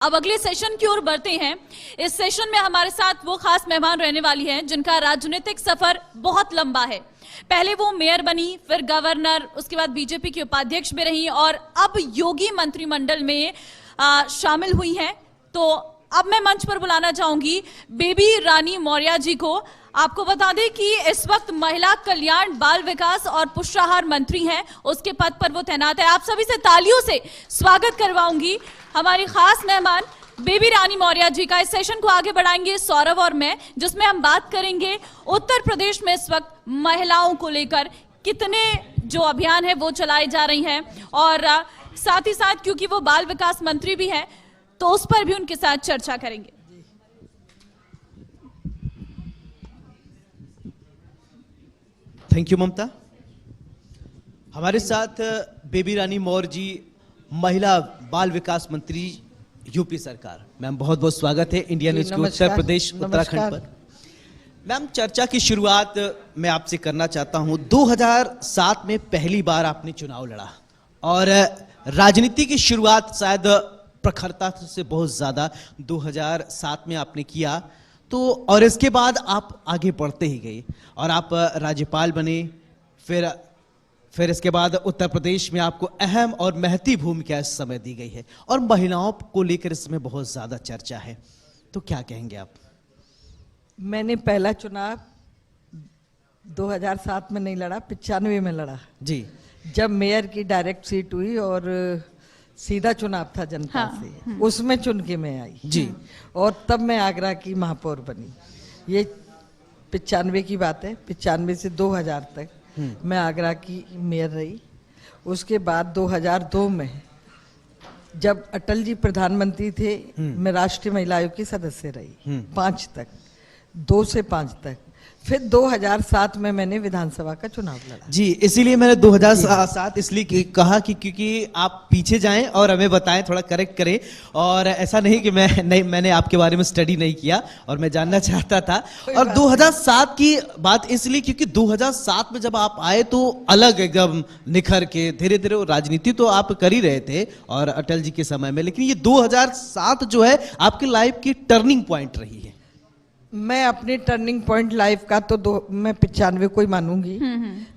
अब अगले सेशन की ओर बढ़ते हैं। इस सेशन में हमारे साथ वो खास मेहमान रहने वाली हैं जिनका राजनीतिक सफर बहुत लंबा है। पहले वो मेयर बनी, फिर गवर्नर, उसके बाद बीजेपी की उपाध्यक्ष भी रही और अब योगी मंत्रिमंडल में शामिल हुई हैं। तो अब मैं मंच पर बुलाना चाहूंगी बेबी रानी मौर्य जी को। आपको बता दें कि इस वक्त महिला कल्याण, बाल विकास और पुष्टाहार मंत्री हैं, उसके पद पर वो तैनात है। आप सभी से तालियों से स्वागत करवाऊंगी हमारी खास मेहमान बेबी रानी मौर्य जी का। इस सेशन को आगे बढ़ाएंगे सौरभ और मैं, जिसमें हम बात करेंगे उत्तर प्रदेश में इस वक्त महिलाओं को लेकर कितने जो अभियान है वो चलाए जा रही हैं, और साथ ही साथ क्योंकि वो बाल विकास मंत्री भी हैं तो उस पर भी उनके साथ चर्चा करेंगे। थैंक यू ममता। हमारे साथ बेबी रानी मौर्य जी, महिला बाल विकास मंत्री, यूपी सरकार। मैम बहुत बहुत स्वागत है इंडिया न्यूज के उत्तर प्रदेश उत्तराखंड पर। मैम चर्चा की शुरुआत मैं आपसे करना चाहता हूं। 2007 में पहली बार आपने चुनाव लड़ा और राजनीति की शुरुआत शायद प्रखरता से बहुत ज्यादा 2007 में आपने किया, तो और इसके बाद आप आगे बढ़ते ही गए और आप राज्यपाल बने। फिर इसके बाद उत्तर प्रदेश में आपको अहम और महती भूमिका इस समय दी गई है और महिलाओं को लेकर इसमें बहुत ज्यादा चर्चा है, तो क्या कहेंगे आप? मैंने पहला चुनाव 2007 में नहीं लड़ा, 95 में लड़ा जी, जब मेयर की डायरेक्ट सीट हुई और सीधा चुनाव था जनता से, उसमें चुन के मैं आई जी, और तब मैं आगरा की महापौर बनी। ये 95 की बात है। 95 से 2000 तक मैं आगरा की मेयर रही। उसके बाद 2002 में जब अटल जी प्रधानमंत्री थे, मैं राष्ट्रीय महिला आयोग की सदस्य रही 5 तक, 2 से 5 तक। फिर 2007 में मैंने विधानसभा का चुनाव लड़ा। जी, इसीलिए मैंने 2007 इसलिए कहा कि क्योंकि आप पीछे जाएं और हमें बताएं, थोड़ा करेक्ट करें। और ऐसा नहीं कि मैंने आपके बारे में स्टडी नहीं किया और मैं जानना चाहता था। और 2007 की बात इसलिए क्योंकि 2007 में जब आप आए तो अलग एकदम निखर के धीरे धीरे राजनीति तो आप कर ही रहे थे और अटल जी के समय में, लेकिन ये 2007 जो है आपकी लाइफ की टर्निंग पॉइंट रही है। मैं अपने टर्निंग पॉइंट लाइफ का तो मैं 95 को ही मानूंगी।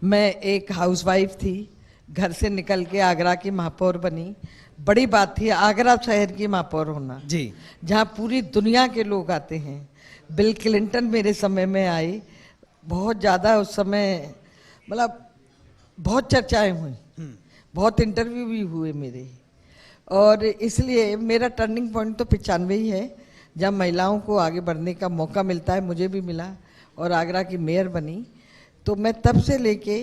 मैं एक हाउसवाइफ थी, घर से निकल के आगरा की महापौर बनी। बड़ी बात थी आगरा शहर की महापौर होना जी, जहाँ पूरी दुनिया के लोग आते हैं। बिल क्लिंटन मेरे समय में आई, बहुत ज़्यादा उस समय, मतलब बहुत चर्चाएं हुई, बहुत इंटरव्यू भी हुए मेरे, और इसलिए मेरा टर्निंग पॉइंट तो 95 ही है, जब महिलाओं को आगे बढ़ने का मौका मिलता है। मुझे भी मिला और आगरा की मेयर बनी। तो मैं तब से लेके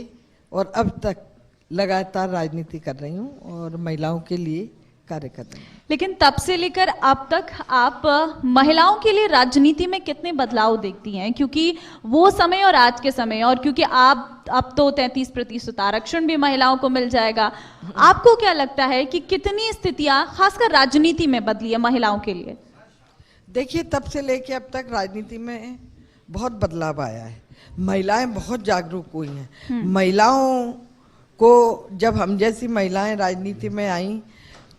और अब तक लगातार राजनीति कर रही हूँ और महिलाओं के लिए कार्य कर रही हूँ। लेकिन तब से लेकर अब तक आप महिलाओं के लिए राजनीति में कितने बदलाव देखती हैं? क्योंकि वो समय और आज के समय, और क्योंकि आप अब तो 33% आरक्षण भी महिलाओं को मिल जाएगा, आपको क्या लगता है कि कितनी स्थितियां खासकर राजनीति में बदली है महिलाओं के लिए? देखिए, तब से लेके अब तक राजनीति में बहुत बदलाव आया है। महिलाएं बहुत जागरूक हुई हैं। महिलाओं को जब हम जैसी महिलाएं राजनीति में आई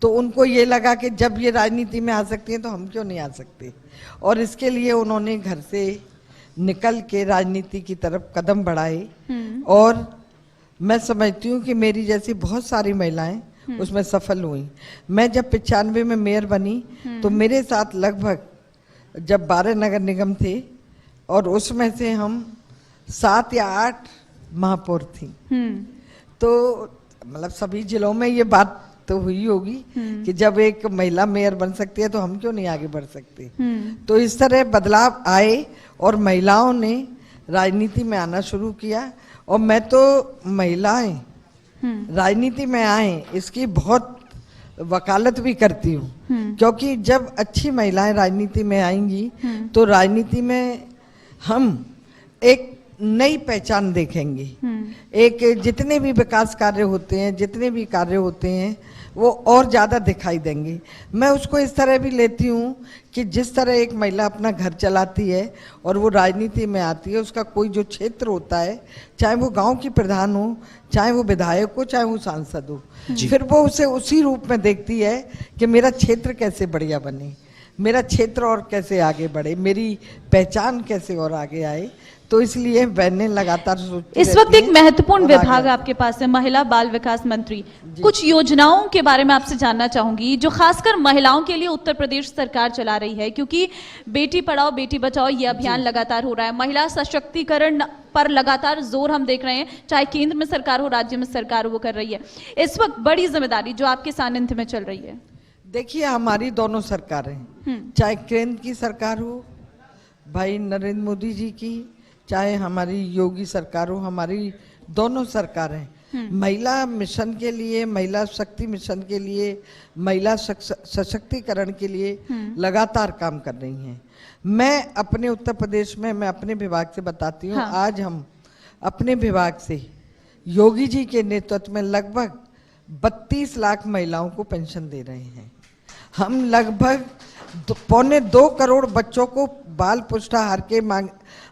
तो उनको ये लगा कि जब ये राजनीति में आ सकती हैं तो हम क्यों नहीं आ सकते, और इसके लिए उन्होंने घर से निकल के राजनीति की तरफ कदम बढ़ाए। और मैं समझती हूँ कि मेरी जैसी बहुत सारी महिलाएं उसमें सफल हुई। मैं जब 95 में मेयर बनी तो मेरे साथ लगभग जब 12 नगर निगम थे और उसमें से हम 7 या 8 महापौर थी। तो मतलब सभी जिलों में ये बात तो हुई होगी कि जब एक महिला मेयर बन सकती है तो हम क्यों नहीं आगे बढ़ सकते। तो इस तरह बदलाव आए और महिलाओं ने राजनीति में आना शुरू किया, और मैं तो महिलाएं राजनीति में आए इसकी बहुत वकालत भी करती हूँ, क्योंकि जब अच्छी महिलाएं राजनीति में आएंगी तो राजनीति में हम एक नई पहचान देखेंगे। एक जितने भी विकास कार्य होते हैं, जितने भी कार्य होते हैं, वो और ज़्यादा दिखाई देंगी। मैं उसको इस तरह भी लेती हूँ कि जिस तरह एक महिला अपना घर चलाती है और वो राजनीति में आती है, उसका कोई जो क्षेत्र होता है, चाहे वो गांव की प्रधान हो, चाहे वो विधायक हो, चाहे वो सांसद हो, फिर वो उसे उसी रूप में देखती है कि मेरा क्षेत्र कैसे बढ़िया बने, मेरा क्षेत्र और कैसे आगे बढ़े, मेरी पहचान कैसे और आगे आए। तो इसलिए बहनें लगातार सोचती इस रहती वक्त एक हैं महत्वपूर्ण और आगे विभाग आती आपके पास है, महिला बाल विकास मंत्री। कुछ योजनाओं के बारे में आपसे जानना चाहूंगी जो खासकर महिलाओं के लिए उत्तर प्रदेश सरकार चला रही है, क्योंकि बेटी पढ़ाओ बेटी बचाओ ये अभियान लगातार हो रहा है। महिला सशक्तिकरण पर लगातार जोर हम देख रहे हैं, चाहे केंद्र में सरकार हो, राज्य में सरकार हो, वो कर रही है। इस वक्त बड़ी जिम्मेदारी जो आपके सानिध्य में चल रही है। देखिए, हमारी दोनों सरकारें, चाहे केंद्र की सरकार हो भाई नरेंद्र मोदी जी की, चाहे हमारी योगी सरकार हो, हमारी दोनों सरकारें महिला मिशन के लिए, महिला शक्ति मिशन के लिए, महिला सशक्तिकरण के लिए लगातार काम कर रही हैं। मैं अपने उत्तर प्रदेश में, मैं अपने विभाग से बताती हूँ, हाँ। आज हम अपने विभाग से योगी जी के नेतृत्व में लगभग 32 लाख महिलाओं को पेंशन दे रहे हैं। हम लगभग 1.25 करोड़ बच्चों को बाल पुष्टाहार के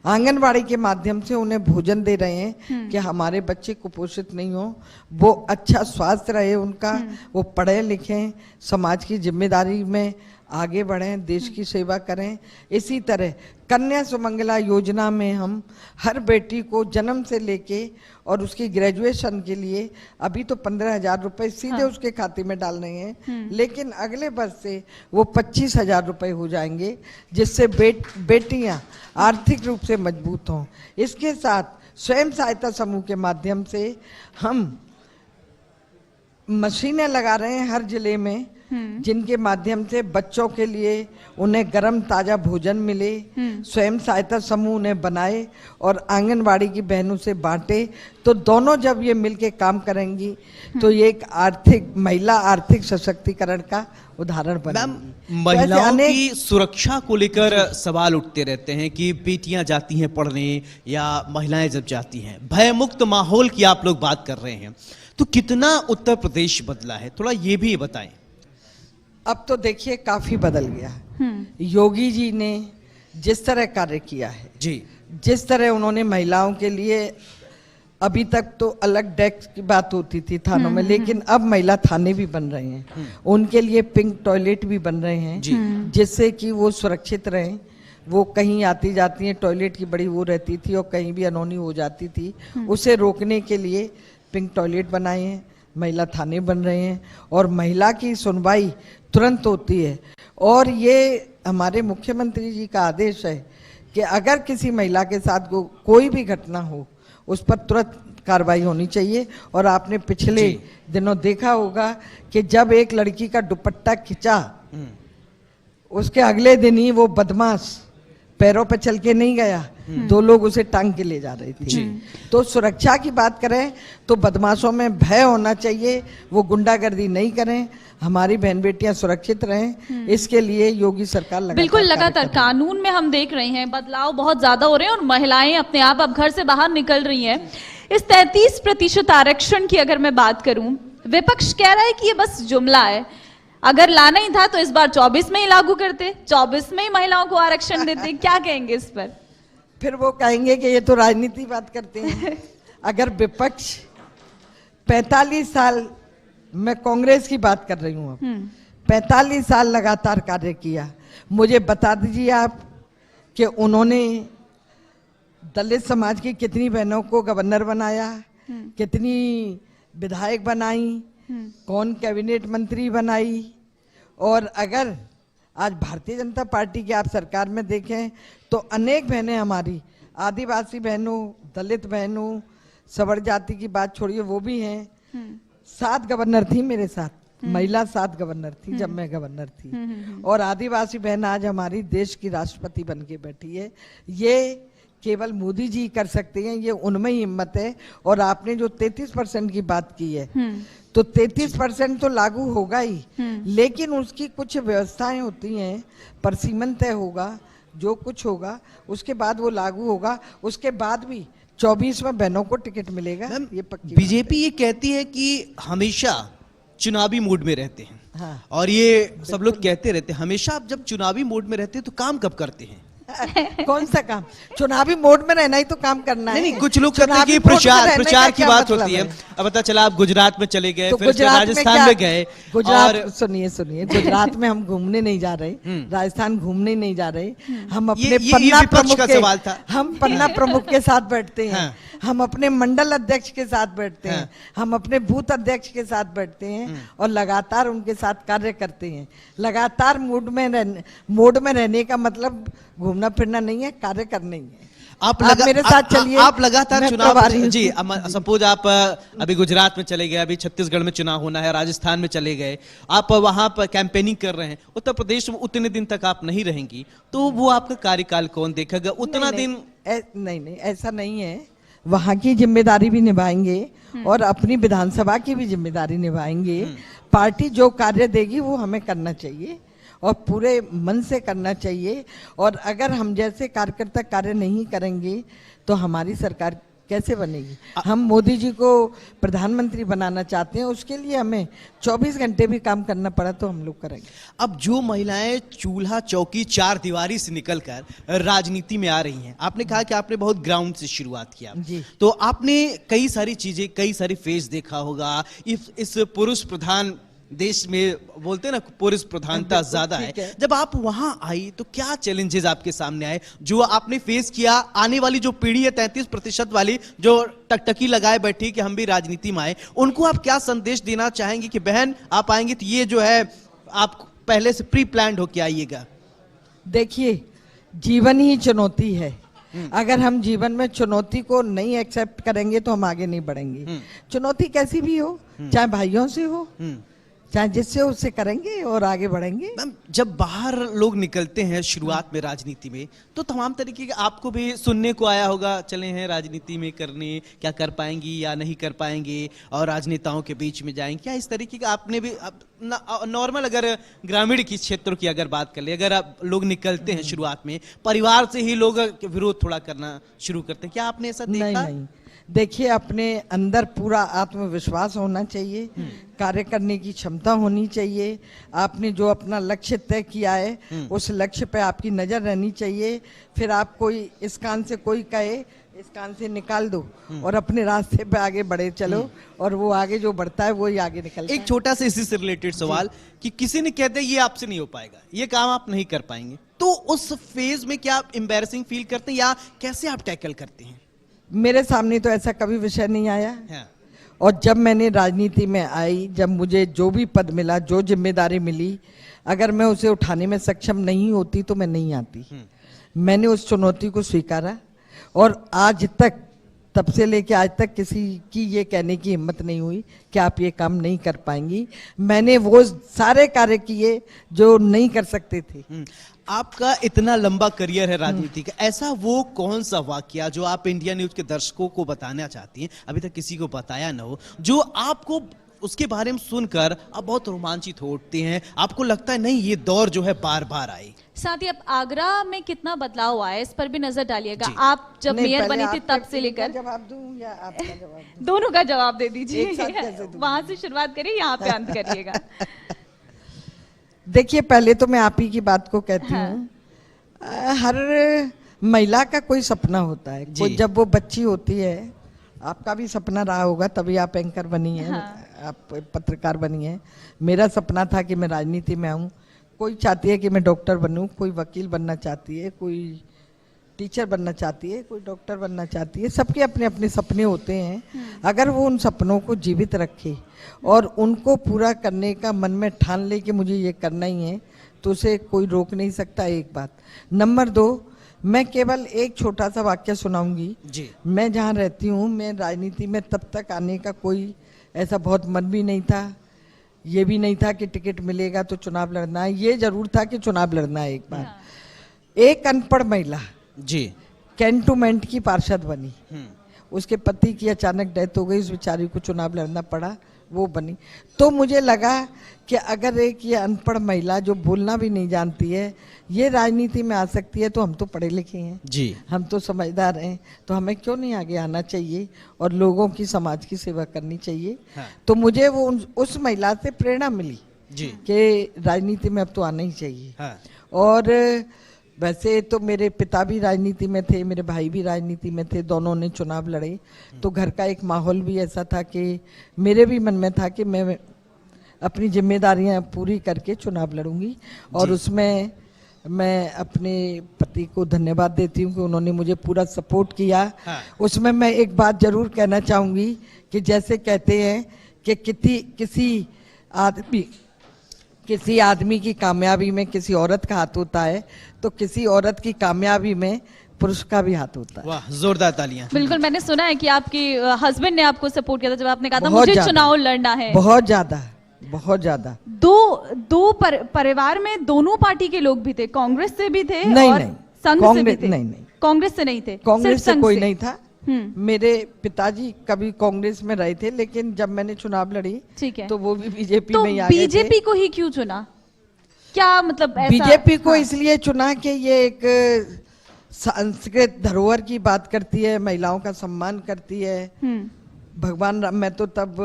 आंगनबाड़ी के माध्यम से उन्हें भोजन दे रहे हैं कि हमारे बच्चे कुपोषित नहीं हो, वो अच्छा स्वास्थ्य रहे उनका, वो पढ़े लिखें, समाज की जिम्मेदारी में आगे बढ़ें, देश की सेवा करें। इसी तरह कन्या सुमंगला योजना में हम हर बेटी को जन्म से लेके और उसकी ग्रेजुएशन के लिए अभी तो 15,000 रुपये सीधे उसके खाते में डाल रहे हैं, लेकिन अगले वर्ष से वो 25,000 रुपये हो जाएंगे, जिससे बेटियां आर्थिक रूप से मजबूत हों। इसके साथ स्वयं सहायता समूह के माध्यम से हम मशीनें लगा रहे हैं हर जिले में, जिनके माध्यम से बच्चों के लिए उन्हें गर्म ताजा भोजन मिले। स्वयं सहायता समूह उन्हें बनाए और आंगनबाड़ी की बहनों से बांटे, तो दोनों जब ये मिलके काम करेंगी तो ये एक महिला आर्थिक सशक्तिकरण का उदाहरण बनेगी। महिलाओं की सुरक्षा को लेकर सवाल उठते रहते हैं कि बेटियां जाती हैं पढ़ने या महिलाएं जब जाती हैं, भय मुक्त माहौल की आप लोग बात कर रहे हैं, तो कितना उत्तर प्रदेश बदला है, थोड़ा ये भी बताएं। अब तो देखिए काफी बदल गया है। योगी जी ने जिस तरह कार्य किया है जी, जिस तरह उन्होंने महिलाओं के लिए, अभी तक तो अलग डेस्क की बात होती थी थानों में, लेकिन अब महिला थाने भी बन रहे हैं, उनके लिए पिंक टॉयलेट भी बन रहे हैं, जिससे कि वो सुरक्षित रहें। वो कहीं आती जाती हैं, टॉयलेट की बड़ी वो रहती थी और कहीं भी अनहोनी हो जाती थी, उसे रोकने के लिए पिंक टॉयलेट बनाए हैं, महिला थाने बन रहे हैं और महिला की सुनवाई तुरंत होती है। और ये हमारे मुख्यमंत्री जी का आदेश है कि अगर किसी महिला के साथ कोई भी घटना हो, उस पर तुरंत कार्रवाई होनी चाहिए। और आपने पिछले दिनों देखा होगा कि जब एक लड़की का दुपट्टा खिंचा, उसके अगले दिन ही वो बदमाश पैरों पे चल के नहीं गया, 2 लोग उसे टांग के ले जा रहे थे। तो सुरक्षा की बात करें तो बदमाशों में भय होना चाहिए, वो गुंडागर्दी नहीं करें, हमारी बहन बेटियां सुरक्षित रहें, इसके लिए योगी सरकार बिल्कुल लगातार कानून में हम देख रहे हैं बदलाव बहुत ज्यादा हो रहे हैं और महिलाएं अपने आप अब घर से बाहर निकल रही हैं। इस 33% आरक्षण की अगर मैं बात करूं, विपक्ष कह रहा है कि ये बस जुमला है, अगर लाना ही था तो इस बार 24 में ही लागू करते, 24 में ही महिलाओं को आरक्षण देते। क्या कहेंगे इस पर? फिर वो कहेंगे कि ये तो राजनीति बात करते हैं। अगर विपक्ष 45 साल, मैं कांग्रेस की बात कर रही हूँ, 45 साल लगातार कार्य किया, मुझे बता दीजिए आप कि उन्होंने दलित समाज की कितनी बहनों को गवर्नर बनाया, कितनी विधायक बनाई, कौन कैबिनेट मंत्री बनाई। और अगर आज भारतीय जनता पार्टी की आप सरकार में देखें तो अनेक बहनें हमारी, आदिवासी बहनों, दलित बहनों, सवर्ण जाति की बात छोड़िए, वो भी हैं, 7 गवर्नर थी मेरे साथ, महिला 7 गवर्नर थी जब मैं गवर्नर थी। और आदिवासी बहन आज हमारी देश की राष्ट्रपति बन के बैठी है। ये केवल मोदी जी कर सकते हैं, ये उनमें ही हिम्मत है। और आपने जो 33% की बात की है, तो 33% तो लागू होगा ही, लेकिन उसकी कुछ व्यवस्थाएं होती हैं, परसीमन तय होगा, जो कुछ होगा उसके बाद वो लागू होगा। उसके बाद भी 24 में बहनों को टिकट मिलेगा, ये पक्की बीजेपी ये कहती है कि हमेशा चुनावी मूड में रहते हैं। हाँ। और ये सब लोग कहते रहते हैं हमेशा, आप जब चुनावी मूड में रहते हैं तो काम कब करते हैं? कौन सा काम? चुनावी मोड में रहना ही तो काम करना है। नहीं, कुछ लोग कहते हैं चुनावी कि मोड में प्रचार रहने प्रचार का की क्या बात मतलब होती है। अब पता चला आप गुजरात में चले गए, तो फिर उसके बाद राजस्थान में गए, गुजरात और सुनिए गुजरात में हम घूमने नहीं जा रहे, राजस्थान घूमने नहीं जा रहे। हम अपने ये पन्ना विपक्ष प्रमुख का के सवाल था। हम पन्ना प्रमुख के साथ बैठते हैं, हाँ। हम अपने मंडल अध्यक्ष के साथ बैठते हैं, हाँ। हम अपने बूथ अध्यक्ष के साथ बैठते हैं और लगातार उनके साथ कार्य करते हैं। लगातार मोड में रहने का मतलब घूमना फिरना नहीं है, कार्य करना ही है। आप मेरे साथ चलिए। आप लगातार मैं चुनाव प्रभारी हूं। जी, सपोज आप अभी गुजरात में चले गए, अभी छत्तीसगढ़ में चुनाव होना है, राजस्थान में चले गए, आप वहां पर कैंपेनिंग कर रहे हैं, उत्तर प्रदेश में उतने दिन तक आप नहीं रहेंगी, तो वो आपका कार्यकाल कौन देखेगा उतना दिन? नहीं, ऐसा नहीं है। वहाँ की जिम्मेदारी भी निभाएंगे और अपनी विधानसभा की भी जिम्मेदारी निभाएंगे। पार्टी जो कार्य देगी वो हमें करना चाहिए और पूरे मन से करना चाहिए। और अगर हम जैसे कार्यकर्ता कार्य नहीं करेंगे तो हमारी सरकार कैसे बनेगी? हम मोदी जी को प्रधानमंत्री बनाना चाहते हैं, उसके लिए हमें 24 घंटे भी काम करना पड़ा तो हम लोग करेंगे। अब जो महिलाएं चूल्हा चौकी चार दीवारी से निकलकर राजनीति में आ रही हैं, आपने कहा कि आपने बहुत ग्राउंड से शुरुआत किया जी। तो आपने कई सारी चीजें, कई सारी फेस देखा होगा। इस पुरुष प्रधान देश में बोलते हैं ना, पुरुष प्रधानता ज्यादा है। जब आप वहां आई तो क्या चैलेंजेस आपके सामने आए जो आपने फेस किया? आने वाली जो पीढ़ी है 33% वाली जो टकटकी लगाए बैठी कि हम भी राजनीति में आए, उनको आप क्या संदेश देना चाहेंगे कि बहन आप आएंगे तो ये जो है आप पहले से प्री प्लान्ड होके आइएगा? देखिए, जीवन ही चुनौती है। अगर हम जीवन में चुनौती को नहीं एक्सेप्ट करेंगे तो हम आगे नहीं बढ़ेंगे। चुनौती कैसी भी हो, चाहे भाइयों से हो, चाहे जिससे उससे करेंगे और आगे बढ़ेंगे। मैम, जब बाहर लोग निकलते हैं शुरुआत में राजनीति में तो तमाम तरीके के आपको भी सुनने को आया होगा, चले हैं राजनीति में करने, क्या कर पाएंगी या नहीं कर पाएंगे, और राजनेताओं के बीच में जाएंगे, क्या इस तरीके का आपने भी नॉर्मल, अगर ग्रामीण की क्षेत्रों की अगर बात कर ले, अगर आप लोग निकलते हैं शुरुआत में परिवार से ही लोग विरोध थोड़ा करना शुरू करते हैं, क्या आपने ऐसा देखा? नहीं, देखिए, अपने अंदर पूरा आत्मविश्वास होना चाहिए, कार्य करने की क्षमता होनी चाहिए। आपने जो अपना लक्ष्य तय किया है उस लक्ष्य पे आपकी नजर रहनी चाहिए। फिर आप कोई इस कान से कोई कहे इस कान से निकाल दो और अपने रास्ते पे आगे बढ़े चलो, और वो आगे जो बढ़ता है वो ही आगे निकलता है। एक छोटा सा इसी से रिलेटेड सवाल कि किसी ने कहते ये आपसे नहीं हो पाएगा, ये काम आप नहीं कर पाएंगे, तो उस फेज में क्या आप एम्बैरेसिंग फील करते हैं या कैसे आप टैकल करते हैं? मेरे सामने तो ऐसा कभी विषय नहीं आया। हाँ। और जब मैंने राजनीति में आई, जब मुझे जो भी पद मिला, जो जिम्मेदारी मिली, अगर मैं उसे उठाने में सक्षम नहीं होती तो मैं नहीं आती। मैंने उस चुनौती को स्वीकारा और आज तक, तब से लेके आज तक किसी की ये कहने की हिम्मत नहीं हुई कि आप ये काम नहीं कर पाएंगी। मैंने वो सारे कार्य किए जो नहीं कर सकते थे। आपका इतना लंबा करियर है राजनीति का, ऐसा वो कौन सा वाकया जो आप इंडिया न्यूज के दर्शकों को बताना चाहती हैं, अभी तक किसी को बताया ना हो, जो आपको उसके बारे में सुनकर आप बहुत रोमांचित होते हैं, आपको लगता है नहीं ये दौर जो है बार बार आए? साथ ही अब आगरा में कितना बदलाव आया है इस पर भी नजर डालिएगा। जी। आप जब नहीं, मेयर पहले बनी थी आप तब से लेकर, जवाब दूं या आपका जवाब दूं? दोनों का जवाब दे दीजिए। एक साथ कैसे दूं? वहां से शुरुआत करिए, यहाँ पे अंत करिएगा। देखिए, पहले तो मैं आप ही की बात को कहती हूँ। हर महिला का कोई सपना होता है, कोई जब वो बच्ची होती है, आपका भी सपना रहा होगा तभी आप एंकर बनी है। आप पत्रकार बनी है। मेरा सपना था कि मैं राजनीति में आऊं। कोई चाहती है कि मैं डॉक्टर बनूं, कोई वकील बनना चाहती है, कोई टीचर बनना चाहती है, कोई डॉक्टर बनना चाहती है। सबके अपने अपने सपने होते हैं। अगर वो उन सपनों को जीवित रखे और उनको पूरा करने का मन में ठान ले कि मुझे ये करना ही है, तो उसे कोई रोक नहीं सकता। एक बात। नंबर 2, मैं केवल एक छोटा सा वाक्य सुनाऊंगी जी। मैं जहाँ रहती हूँ, मैं राजनीति में तब तक आने का कोई ऐसा बहुत मन भी नहीं था। ये भी नहीं था कि टिकट मिलेगा तो चुनाव लड़ना है। ये जरूर था कि चुनाव लड़ना है। एक बार एक अनपढ़ महिला जी कैंटोनमेंट की पार्षद बनी। उसके पति की अचानक डेथ हो गई, उस बेचारी को चुनाव लड़ना पड़ा। वो बनी। तो मुझे लगा कि अगर एक ये अनपढ़ महिला जो बोलना भी नहीं जानती है ये राजनीति में आ सकती है, तो हम तो पढ़े लिखे हैं जी, हम तो समझदार हैं, तो हमें क्यों नहीं आगे आना चाहिए और लोगों की समाज की सेवा करनी चाहिए। हाँ। तो मुझे वो उस महिला से प्रेरणा मिली जी, कि राजनीति में अब तो आना ही चाहिए। हाँ, और वैसे तो मेरे पिता भी राजनीति में थे, मेरे भाई भी राजनीति में थे, दोनों ने चुनाव लड़े, तो घर का एक माहौल भी ऐसा था कि मेरे भी मन में था कि मैं अपनी जिम्मेदारियां पूरी करके चुनाव लड़ूंगी। और उसमें मैं अपने पति को धन्यवाद देती हूँ कि उन्होंने मुझे पूरा सपोर्ट किया। हाँ। उसमें मैं एक बात जरूर कहना चाहूँगी कि जैसे कहते हैं कि किसी आदमी की कामयाबी में किसी औरत का हाथ होता है, तो किसी औरत की कामयाबी में पुरुष का भी हाथ होता है। वाह, जोरदार तालियां। बिल्कुल, मैंने सुना है कि आपके हस्बैंड ने आपको सपोर्ट किया था जब आपने कहा था बहुत मुझे ज्यादा। चुनाव लड़ना है। बहुत ज्यादा, बहुत ज्यादा। परिवार में दोनों पार्टी के लोग भी थे, कांग्रेस से भी थे नहीं, और नहीं, संघ से भी कांग्रेस- थे। नहीं। कांग्रेस से नहीं थे, कांग्रेस सिर्फ से संघ कोई नहीं था। मेरे पिताजी कभी कांग्रेस में रहे थे, लेकिन जब मैंने चुनाव लड़ी ठीक है। तो वो भी बीजेपी तो में ही आ गए थे। बीजेपी को ही क्यों चुना? क्या मतलब ऐसा? बीजेपी को हाँ। इसलिए चुना कि ये एक सांस्कृतिक धरोहर की बात करती है, महिलाओं का सम्मान करती है। भगवान राम, मैं तो तब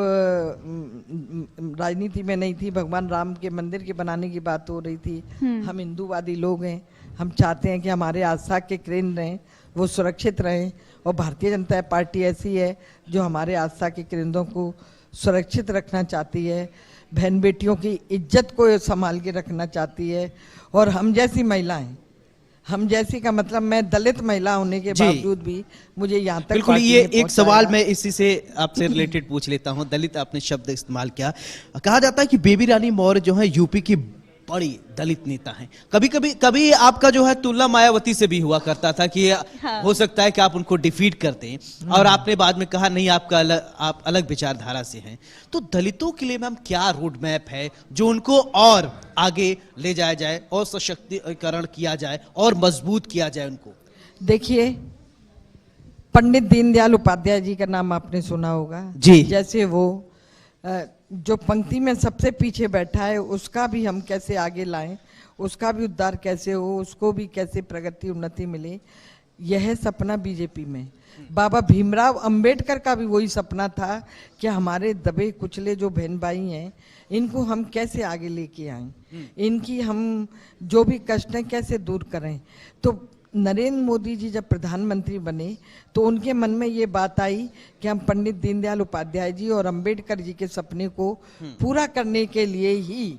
राजनीति में नहीं थी, भगवान राम के मंदिर के बनाने की बात हो रही थी। हम हिंदूवादी लोग हैं, हम चाहते हैं कि हमारे आस्था के केंद्र हैं वो सुरक्षित रहें, और भारतीय जनता पार्टी ऐसी है जो हमारे आस्था के केंद्रों को सुरक्षित रखना चाहती है, बहन बेटियों की इज्जत को संभाल के रखना चाहती है। और हम जैसी महिलाएं, हम जैसी का मतलब मैं दलित महिला होने के जी। बावजूद भी मुझे यहाँ तक बिल्कुल, पार्टी ये ने एक पहुंचाया। सवाल मैं इसी से आपसे रिलेटेड पूछ लेता हूं। दलित आपने शब्द इस्तेमाल किया, कहा जाता है कि बेबी रानी मौर्य जो है यूपी की बड़ी दलित नेता हैं। कभी आपका जो है तुलना मायावती से भी हुआ करता था कि हाँ। हो सकता है कि आप उनको डिफीट कर दें, और आपने बाद में कहा नहीं, आप अलग विचारधारा से हैं। तो दलितों के लिए मैम क्या रोड मैप है जो उनको और आगे ले जाया जाए और सशक्तिकरण किया जाए और मजबूत किया जाए उनको? देखिए, पंडित दीनदयाल उपाध्याय जी का नाम आपने सुना होगा जी। जैसे वो जो पंक्ति में सबसे पीछे बैठा है उसका भी हम कैसे आगे लाएं, उसका भी उद्धार कैसे हो, उसको भी कैसे प्रगति उन्नति मिले, यह सपना बीजेपी में। बाबा भीमराव अंबेडकर का भी वही सपना था कि हमारे दबे कुचले जो बहन भाई हैं इनको हम कैसे आगे लेके आएं, इनकी हम जो भी कष्ट हैं कैसे दूर करें। तो नरेंद्र मोदी जी जब प्रधानमंत्री बने तो उनके मन में ये बात आई कि हम पंडित दीनदयाल उपाध्याय जी और अंबेडकर जी के सपने को पूरा करने के लिए ही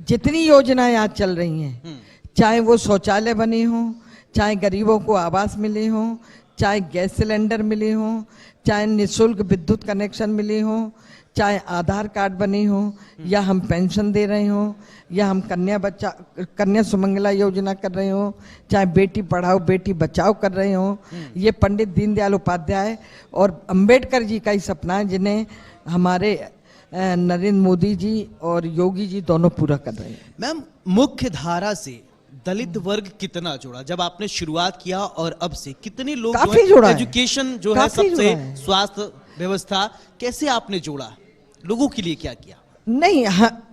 जितनी योजनाएं आज चल रही हैं, चाहे वो शौचालय बने हों, चाहे गरीबों को आवास मिले हों, चाहे गैस सिलेंडर मिले हों, चाहे निःशुल्क विद्युत कनेक्शन मिले हों, चाहे आधार कार्ड बने हों, या हम पेंशन दे रहे हों, या हम कन्या सुमंगला योजना कर रहे हों, चाहे बेटी पढ़ाओ बेटी बचाओ कर रहे हों, ये पंडित दीनदयाल उपाध्याय और अंबेडकर जी का ही सपना है जिन्हें हमारे नरेंद्र मोदी जी और योगी जी दोनों पूरा कर रहे हैं। मैम, मुख्य धारा से दलित वर्ग कितना जुड़ा जब आपने शुरुआत किया, और अब से कितने लोग जो काफी है, जुड़ा है। एजुकेशन जो है, काफी सबसे जुड़ा है। स्वास्थ्य व्यवस्था कैसे आपने जोड़ा, लोगों के लिए क्या किया? नहीं, हाँ,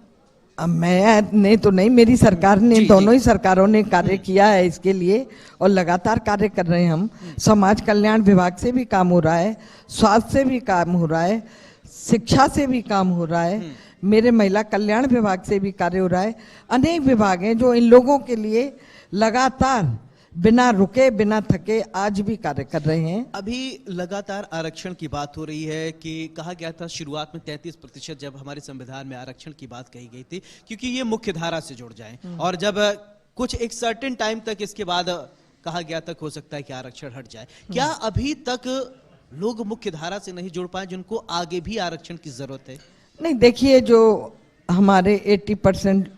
मैंने तो नहीं, मेरी सरकार ने, जी, दोनों जी। ही सरकारों ने कार्य किया है इसके लिए, और लगातार कार्य कर रहे हैं हम। समाज कल्याण विभाग से भी काम हो रहा है, स्वास्थ्य से भी काम हो रहा है, शिक्षा से भी काम हो रहा है, मेरे महिला कल्याण विभाग से भी कार्य हो रहा है। अनेक विभाग हैं जो इन लोगों के लिए लगातार बिना रुके बिना थके आज भी कार्य कर रहे हैं। अभी लगातार आरक्षण की बात हो रही है कि कहा गया था शुरुआत में 33% जब हमारे संविधान में आरक्षण की बात कही गई थी क्योंकि ये मुख्य धारा से जुड़ जाए, और जब कुछ एक सर्टेन टाइम तक इसके बाद कहा गया तक हो सकता है कि आरक्षण हट जाए। क्या अभी तक लोग मुख्य धारा से नहीं जुड़ पाए जिनको आगे भी आरक्षण की जरूरत है? नहीं, देखिए, जो हमारे 80%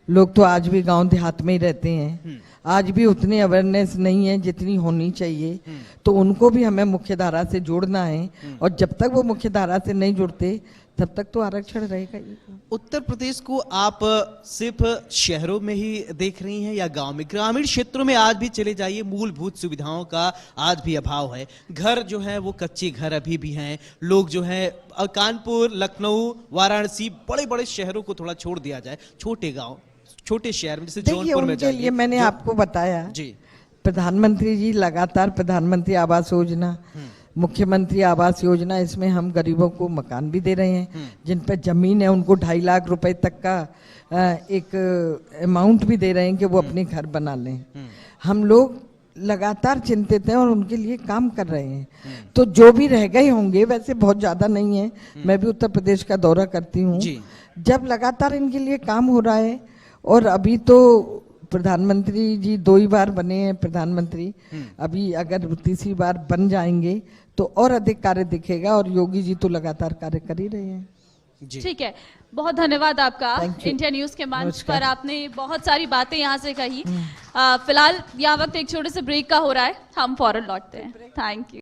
लोग तो आज भी गांव देहात में ही रहते हैं, आज भी उतनी अवेयरनेस नहीं है जितनी होनी चाहिए, तो उनको भी हमें मुख्य धारा से जोड़ना है। और जब तक वो मुख्य धारा से नहीं जुड़ते तब तक तो आरक्षण रहेगा ही। उत्तर प्रदेश को आप सिर्फ शहरों में ही देख रही हैं या गांव में? ग्रामीण क्षेत्रों में आज भी चले जाइए, मूलभूत सुविधाओं का आज भी अभाव है। घर जो है वो कच्चे घर अभी भी हैं। लोग जो है कानपुर, लखनऊ, वाराणसी, बड़े बड़े शहरों को थोड़ा छोड़ दिया जाए, छोटे गांव, छोटे शहर में जैसे देखिए जौनपुर में उनके जाइए। लिए मैंने आपको बताया, जी प्रधानमंत्री जी लगातार प्रधानमंत्री आवास योजना, मुख्यमंत्री आवास योजना, इसमें हम गरीबों को मकान भी दे रहे हैं। जिन पर जमीन है उनको 2.5 लाख रुपए तक का एक अमाउंट भी दे रहे हैं कि वो अपने घर बना लें। हम लोग लगातार चिंतित हैं और उनके लिए काम कर रहे हैं। तो जो भी रह गए होंगे, वैसे बहुत ज्यादा नहीं है, मैं भी उत्तर प्रदेश का दौरा करती हूँ, जब लगातार इनके लिए काम हो रहा है। और अभी तो प्रधानमंत्री जी 2 ही बार बने हैं प्रधानमंत्री, अभी अगर तीसरी बार बन जाएंगे तो और अधिक कार्य दिखेगा। और योगी जी तो लगातार कार्य कर ही रहे हैं। ठीक है, बहुत धन्यवाद आपका। Thank you. इंडिया न्यूज के मंच नमस्कार। पर आपने बहुत सारी बातें यहाँ से कही। फिलहाल यहाँ वक्त एक छोटे से ब्रेक का हो रहा है, हम फौरन लौटते हैं। Thank you.